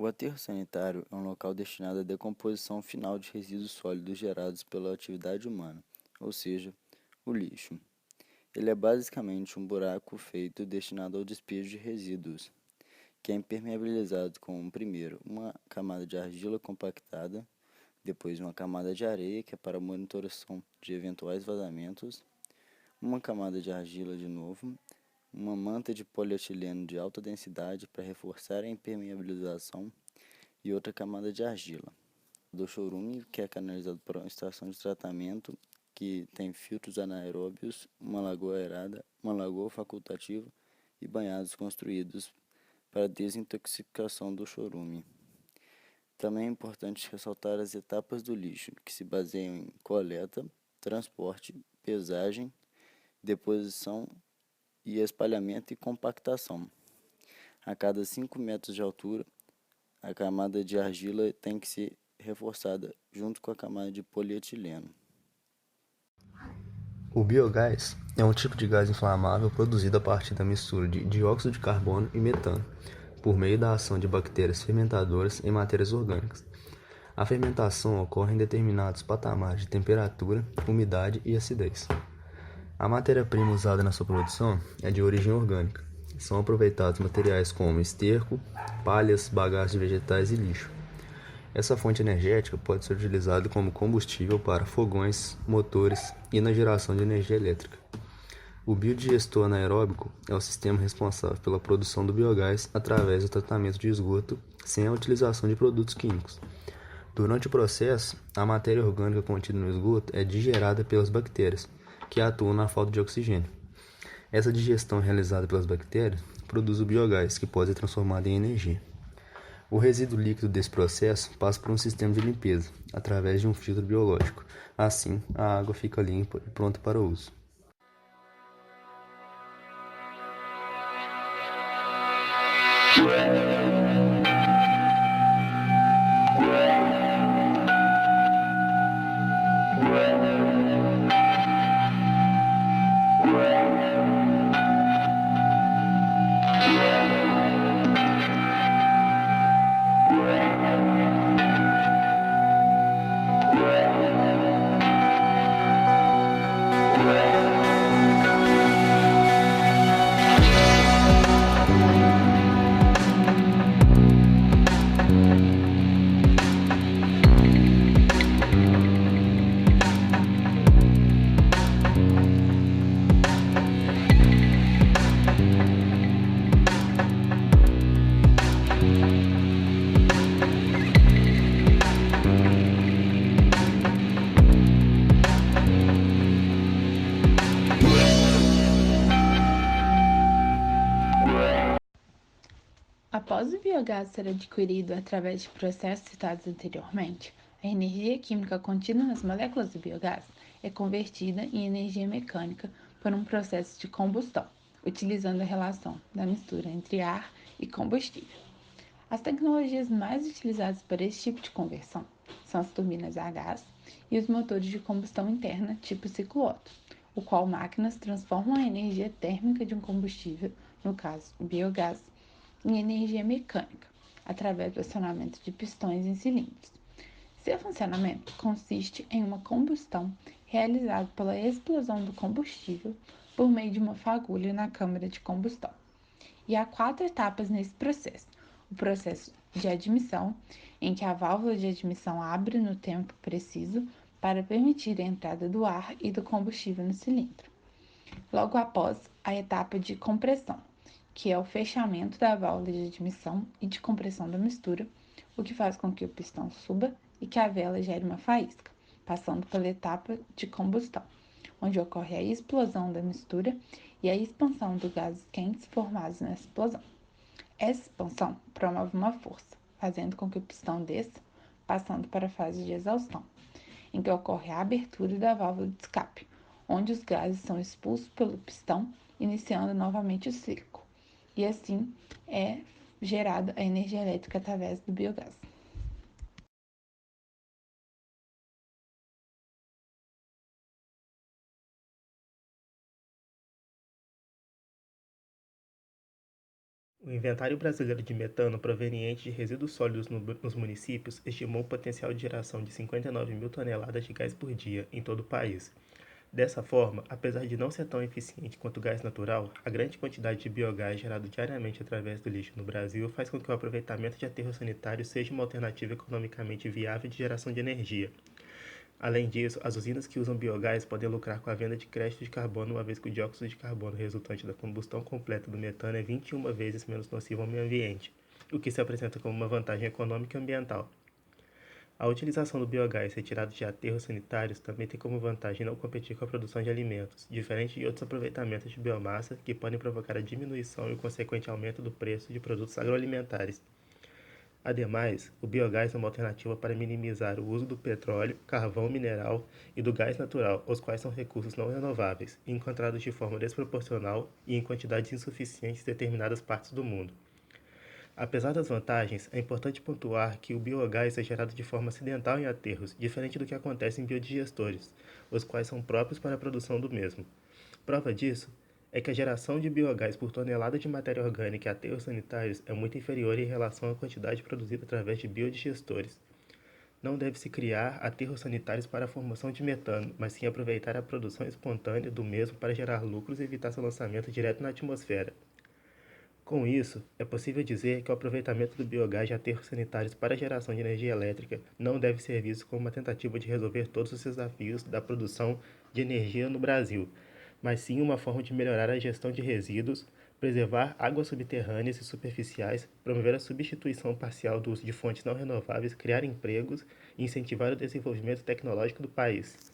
O aterro sanitário é um local destinado à decomposição final de resíduos sólidos gerados pela atividade humana, ou seja, o lixo. Ele é basicamente um buraco feito destinado ao despejo de resíduos, que é impermeabilizado com, primeiro, uma camada de argila compactada, depois uma camada de areia, que é para monitoração de eventuais vazamentos, uma camada de argila de novo, uma manta de polietileno de alta densidade para reforçar a impermeabilização e outra camada de argila. Do chorume, que é canalizado para uma estação de tratamento que tem filtros anaeróbios, uma lagoa aerada, uma lagoa facultativa e banhados construídos para desintoxicação do chorume. Também é importante ressaltar as etapas do lixo, que se baseiam em coleta, transporte, pesagem, deposição e espalhamento e compactação. A cada 5 metros de altura, a camada de argila tem que ser reforçada junto com a camada de polietileno. O biogás é um tipo de gás inflamável produzido a partir da mistura de dióxido de carbono e metano, por meio da ação de bactérias fermentadoras em matérias orgânicas. A fermentação ocorre em determinados patamares de temperatura, umidade e acidez. A matéria-prima usada na sua produção é de origem orgânica. São aproveitados materiais como esterco, palhas, bagaços de vegetais e lixo. Essa fonte energética pode ser utilizada como combustível para fogões, motores e na geração de energia elétrica. O biodigestor anaeróbico é o sistema responsável pela produção do biogás através do tratamento de esgoto sem a utilização de produtos químicos. Durante o processo, a matéria orgânica contida no esgoto é digerida pelas bactérias, que atuam na falta de oxigênio. Essa digestão realizada pelas bactérias produz o biogás, que pode ser transformado em energia. O resíduo líquido desse processo passa por um sistema de limpeza, através de um filtro biológico. Assim, a água fica limpa e pronta para o uso. Após o biogás ser adquirido através de processos citados anteriormente, a energia química contida nas moléculas do biogás é convertida em energia mecânica por um processo de combustão, utilizando a relação da mistura entre ar e combustível. As tecnologias mais utilizadas para esse tipo de conversão são as turbinas a gás e os motores de combustão interna tipo ciclo Otto, o qual máquinas transformam a energia térmica de um combustível, no caso o biogás, em energia mecânica, através do acionamento de pistões em cilindros. Seu funcionamento consiste em uma combustão realizada pela explosão do combustível por meio de uma fagulha na câmara de combustão. E há 4 etapas nesse processo. O processo de admissão, em que a válvula de admissão abre no tempo preciso para permitir a entrada do ar e do combustível no cilindro. Logo após, a etapa de compressão, que é o fechamento da válvula de admissão e de compressão da mistura, o que faz com que o pistão suba e que a vela gere uma faísca, passando pela etapa de combustão, onde ocorre a explosão da mistura e a expansão dos gases quentes formados nessa explosão. Essa expansão promove uma força, fazendo com que o pistão desça, passando para a fase de exaustão, em que ocorre a abertura da válvula de escape, onde os gases são expulsos pelo pistão, iniciando novamente o ciclo. E assim é gerada a energia elétrica através do biogás. O Inventário Brasileiro de Metano proveniente de resíduos sólidos nos municípios estimou o potencial de geração de 59 mil toneladas de gás por dia em todo o país. Dessa forma, apesar de não ser tão eficiente quanto o gás natural, a grande quantidade de biogás gerado diariamente através do lixo no Brasil faz com que o aproveitamento de aterros sanitários seja uma alternativa economicamente viável de geração de energia. Além disso, as usinas que usam biogás podem lucrar com a venda de crédito de carbono, uma vez que o dióxido de carbono resultante da combustão completa do metano é 21 vezes menos nocivo ao meio ambiente, o que se apresenta como uma vantagem econômica e ambiental. A utilização do biogás retirado de aterros sanitários também tem como vantagem não competir com a produção de alimentos, diferente de outros aproveitamentos de biomassa que podem provocar a diminuição e o consequente aumento do preço de produtos agroalimentares. Ademais, o biogás é uma alternativa para minimizar o uso do petróleo, carvão mineral e do gás natural, os quais são recursos não renováveis, encontrados de forma desproporcional e em quantidades insuficientes em determinadas partes do mundo. Apesar das vantagens, é importante pontuar que o biogás é gerado de forma acidental em aterros, diferente do que acontece em biodigestores, os quais são próprios para a produção do mesmo. Prova disso é que a geração de biogás por tonelada de matéria orgânica em aterros sanitários é muito inferior em relação à quantidade produzida através de biodigestores. Não deve-se criar aterros sanitários para a formação de metano, mas sim aproveitar a produção espontânea do mesmo para gerar lucros e evitar seu lançamento direto na atmosfera. Com isso, é possível dizer que o aproveitamento do biogás de aterros sanitários para a geração de energia elétrica não deve ser visto como uma tentativa de resolver todos os desafios da produção de energia no Brasil, mas sim uma forma de melhorar a gestão de resíduos, preservar águas subterrâneas e superficiais, promover a substituição parcial do uso de fontes não renováveis, criar empregos e incentivar o desenvolvimento tecnológico do país.